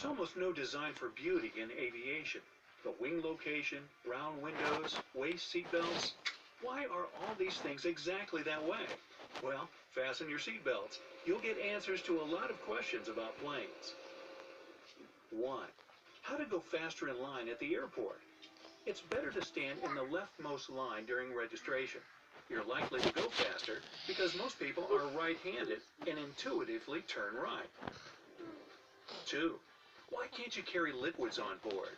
There's almost no design for beauty in aviation. The wing location, round windows, waist seatbelts. Why are all these things exactly that way? Well, fasten your seatbelts. You'll get answers to a lot of questions about planes. 1. How to go faster in line at the airport. It's better to stand in the leftmost line during registration. You're likely to go faster because most people are right-handed and intuitively turn right. 2. Why can't you carry liquids on board?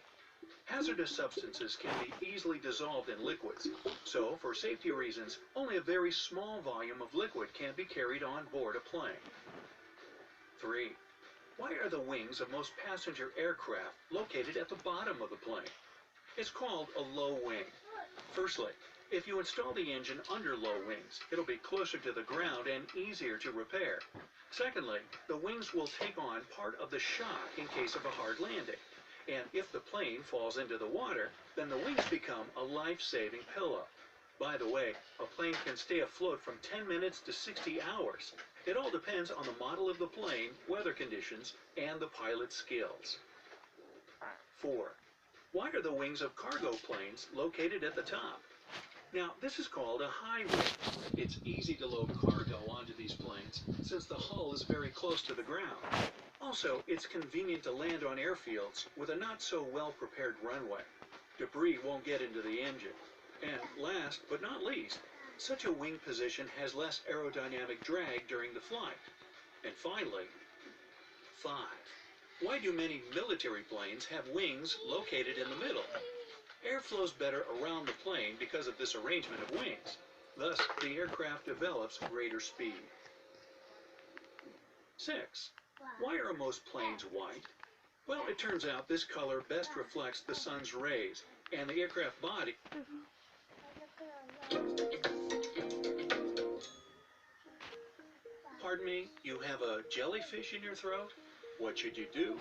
Hazardous substances can be easily dissolved in liquids, so for safety reasons, only a very small volume of liquid can be carried on board a plane. 3. Why are the wings of most passenger aircraft located at the bottom of the plane? It's called a low wing. Firstly, if you install the engine under low wings, it'll be closer to the ground and easier to repair. Secondly, the wings will take on part of the shock in case of a hard landing. And if the plane falls into the water, then the wings become a life-saving pillow. By the way, a plane can stay afloat from 10 minutes to 60 hours. It all depends on the model of the plane, weather conditions, and the pilot's skills. 4. Why are the wings of cargo planes located at the top? Now, this is called a high wing. It's easy to load cargo onto these planes since the hull is very close to the ground. Also, it's convenient to land on airfields with a not so well-prepared runway. Debris won't get into the engine. And last but not least, such a wing position has less aerodynamic drag during the flight. And finally, 5. Why do many military planes have wings located in the middle? Air flows better around the plane because of this arrangement of wings. Thus, the aircraft develops greater speed. 6. Why are most planes white? Well, it turns out this color best reflects the sun's rays, and the aircraft body... Pardon me, you have a jellyfish in your throat? What should you do?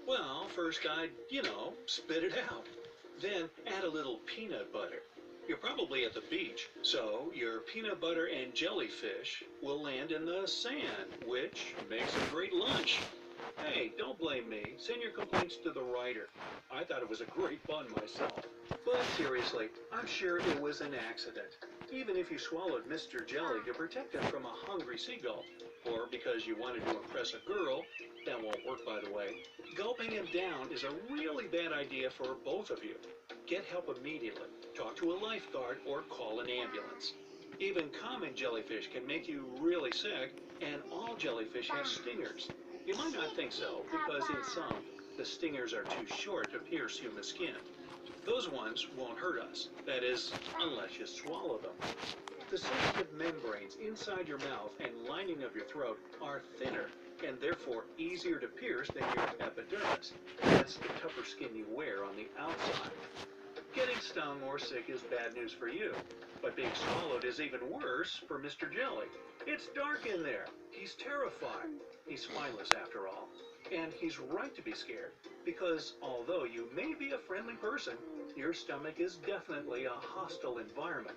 Well, first I'd, spit it out. Then add a little peanut butter. You're probably at the beach, so your peanut butter and jellyfish will land in the sand, which makes a great lunch. Hey, don't blame me. Send your complaints to the writer. I thought it was a great pun myself. But seriously, I'm sure it was an accident. Even if you swallowed Mr. Jelly to protect him from a hungry seagull, or because you wanted to impress a girl, that won't work by the way, gulping him down is a really bad idea for both of you. Get help immediately. Talk to a lifeguard or call an ambulance. Even common jellyfish can make you really sick, and all jellyfish have stingers. You might not think so, because in some, the stingers are too short to pierce human skin. Those ones won't hurt us, that is, unless you swallow them. The sensitive membranes inside your mouth and lining of your throat are thinner, and therefore easier to pierce than your epidermis. That's the tougher skin you wear on the outside. Getting stung or sick is bad news for you, but being swallowed is even worse for Mr. Jelly. It's dark in there. He's terrified. He's spineless after all. And he's right to be scared, because although you may be a friendly person, your stomach is definitely a hostile environment.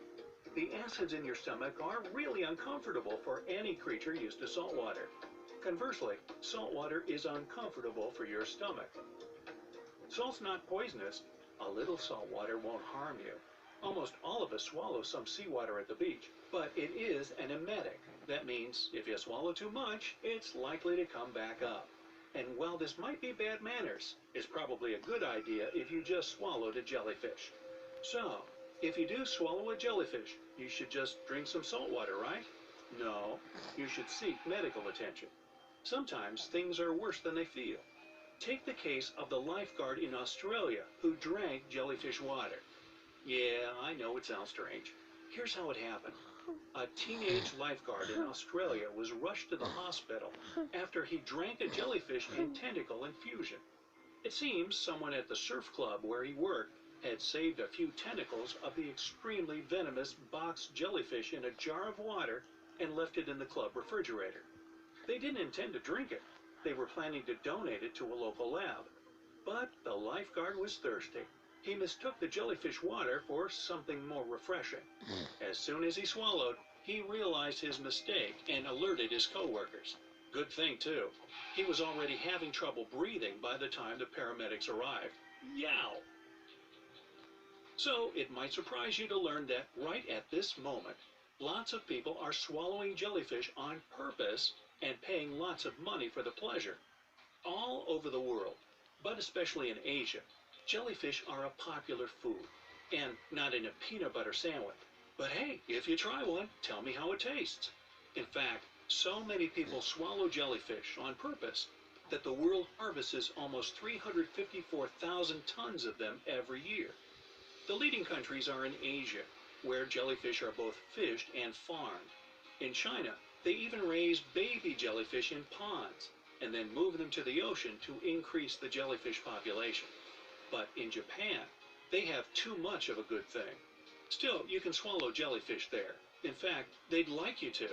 The acids in your stomach are really uncomfortable for any creature used to salt water. Conversely, salt water is uncomfortable for your stomach. Salt's not poisonous. A little salt water won't harm you. Almost all of us swallow some seawater at the beach, but it is an emetic. That means if you swallow too much, it's likely to come back up. And while this might be bad manners, it's probably a good idea if you just swallowed a jellyfish. So, if you do swallow a jellyfish, you should just drink some salt water, right? No, you should seek medical attention. Sometimes things are worse than they feel. Take the case of the lifeguard in Australia who drank jellyfish water. Yeah, I know it sounds strange. Here's how it happened. A teenage lifeguard in Australia was rushed to the hospital after he drank a jellyfish in tentacle infusion. It seems someone at the surf club where he worked had saved a few tentacles of the extremely venomous box jellyfish in a jar of water and left it in the club refrigerator. They didn't intend to drink it. They were planning to donate it to a local lab. But the lifeguard was thirsty. He mistook the jellyfish water for something more refreshing. As soon as he swallowed, he realized his mistake and alerted his coworkers. Good thing, too. He was already having trouble breathing by the time the paramedics arrived. Yow! So, it might surprise you to learn that right at this moment, lots of people are swallowing jellyfish on purpose and paying lots of money for the pleasure. All over the world, but especially in Asia, jellyfish are a popular food, and not in a peanut butter sandwich. But hey, if you try one, tell me how it tastes. In fact, so many people swallow jellyfish on purpose that the world harvests almost 354,000 tons of them every year. The leading countries are in Asia, where jellyfish are both fished and farmed. In China, they even raise baby jellyfish in ponds and then move them to the ocean to increase the jellyfish population. But in Japan, they have too much of a good thing. Still, you can swallow jellyfish there. In fact, they'd like you to.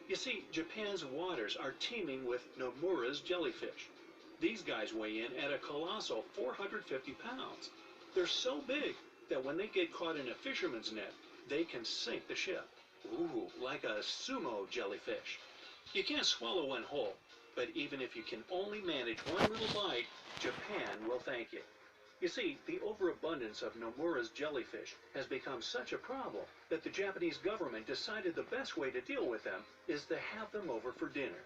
You see, Japan's waters are teeming with Nomura's jellyfish. These guys weigh in at a colossal 450 pounds. They're so big that when they get caught in a fisherman's net, they can sink the ship. Ooh, like a sumo jellyfish. You can't swallow one whole, but even if you can only manage one little bite, Japan will thank you. You see, the overabundance of Nomura's jellyfish has become such a problem that the Japanese government decided the best way to deal with them is to have them over for dinner.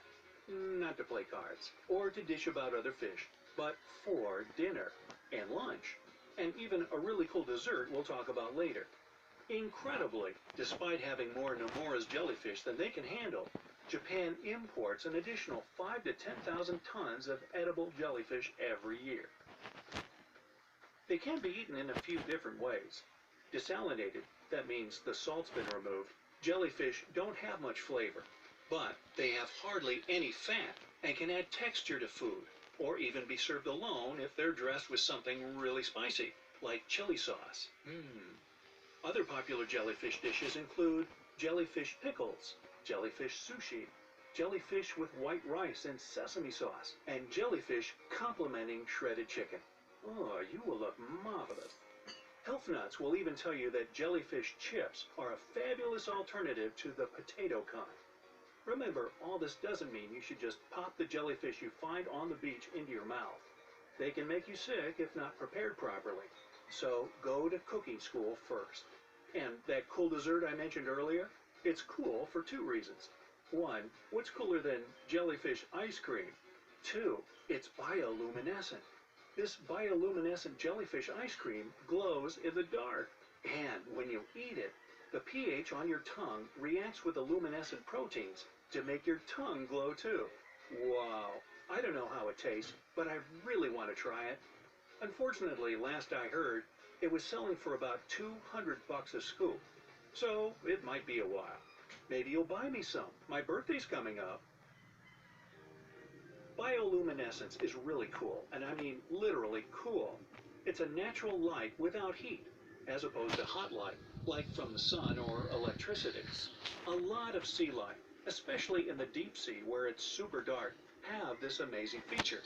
Not to play cards, or to dish about other fish, but for dinner and lunch, and even a really cool dessert we'll talk about later. Incredibly, despite having more Nomura's jellyfish than they can handle, Japan imports an additional 5 to 10,000 tons of edible jellyfish every year. They can be eaten in a few different ways. Desalinated, that means the salt's been removed, jellyfish don't have much flavor, but they have hardly any fat and can add texture to food, or even be served alone if they're dressed with something really spicy, like chili sauce. Other popular jellyfish dishes include jellyfish pickles, jellyfish sushi, jellyfish with white rice and sesame sauce, and jellyfish complementing shredded chicken. Oh, you will look marvelous. Health Nuts will even tell you that jellyfish chips are a fabulous alternative to the potato kind. Remember, all this doesn't mean you should just pop the jellyfish you find on the beach into your mouth. They can make you sick if not prepared properly. So go to cooking school first. And that cool dessert I mentioned earlier, it's cool for two reasons. One, what's cooler than jellyfish ice cream? Two, it's bioluminescent. This bioluminescent jellyfish ice cream glows in the dark. And when you eat it, the pH on your tongue reacts with the luminescent proteins to make your tongue glow too. Wow. I don't know how it tastes, but I really want to try it. Unfortunately, last I heard, it was selling for about $200 a scoop. So it might be a while. Maybe you'll buy me some. My birthday's coming up. Bioluminescence is really cool, and I mean literally cool. It's a natural light without heat, as opposed to hot light, like from the sun or electricity. A lot of sea life, especially in the deep sea where it's super dark, have this amazing feature.